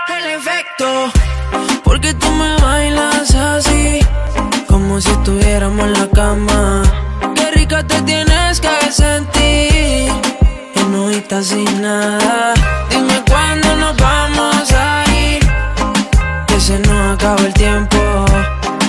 El efecto, porque tú me bailas así, como si estuviéramos en la cama. Qué rica te tienes que sentir, y no estás sin nada. Dime cuándo nos vamos a ir, que se nos acaba el tiempo.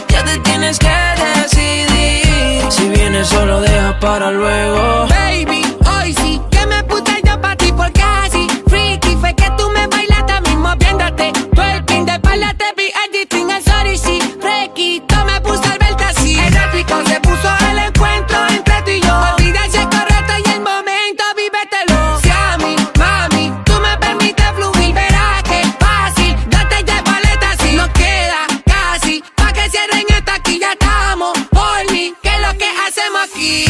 Ya te tienes que decidir, si vienes solo deja para luego. Baby, hoy sí que me puse yo pa' ti porque así freaky fue que tú me bailaste mismo viéndote. Twerking de espalda te vi editing el sorry sí. Frequito me puse al verte así. Erótico se puso el encuentro entre tú y yo. Olvida ese correcto y el momento, vívetelo. Si a mí, mami, tú me permites fluir, verás que es fácil. Date ya paleta si nos queda casi. Pa' que cierren esta aquí ya estamos. Por mí, ¿qué es lo que hacemos aquí?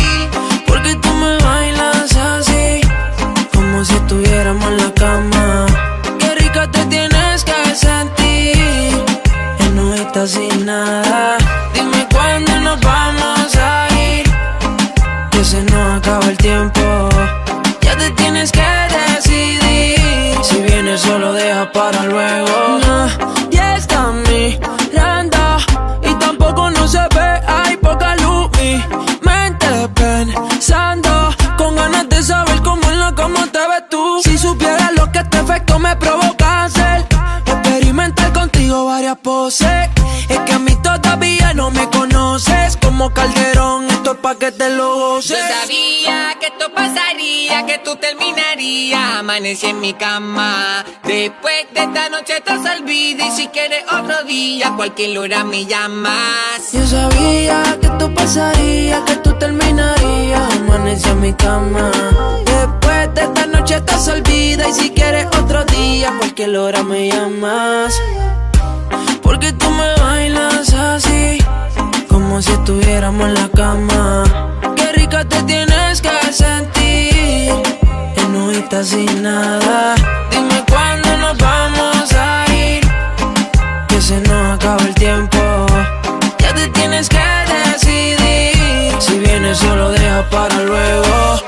Porque tú me bailas así, como si estuviéramos en la cama. Qué rica te tienes que sentir, y no estás sin nada. Dime cuándo nos vamos a ir, que se nos acaba el tiempo. Ya te tienes que decidir, si vienes solo deja para luego. Nadie está mirando y tampoco no se ve, hay poca luz. Mi mente pensando, con ganas de saber cómo en la cama te ves tú. Si supieras lo que este efecto me provoca hacer, experimentar contigo varias poses. Es que a mí todavía no me conoces, como Calderón, esto es pa' que te lo goces. Yo sabía que esto pasaría, que tú terminarías. Amanecí en mi cama. Después de esta noche te has olvidado. Y si quieres otro día, cualquier hora me llamas. Yo sabía que esto pasaría, que tú terminarías. Amanecí en mi cama. Después de esta noche te olvida. Y si quieres otro día, cualquier hora me llamas. Porque tú me bailas así, como si estuviéramos en la cama. Qué rica te tienes que sentir, y no estás sin nada. Dime cuándo nos vamos a ir, que se nos acaba el tiempo. Ya te tienes que decidir, si vienes solo deja para luego.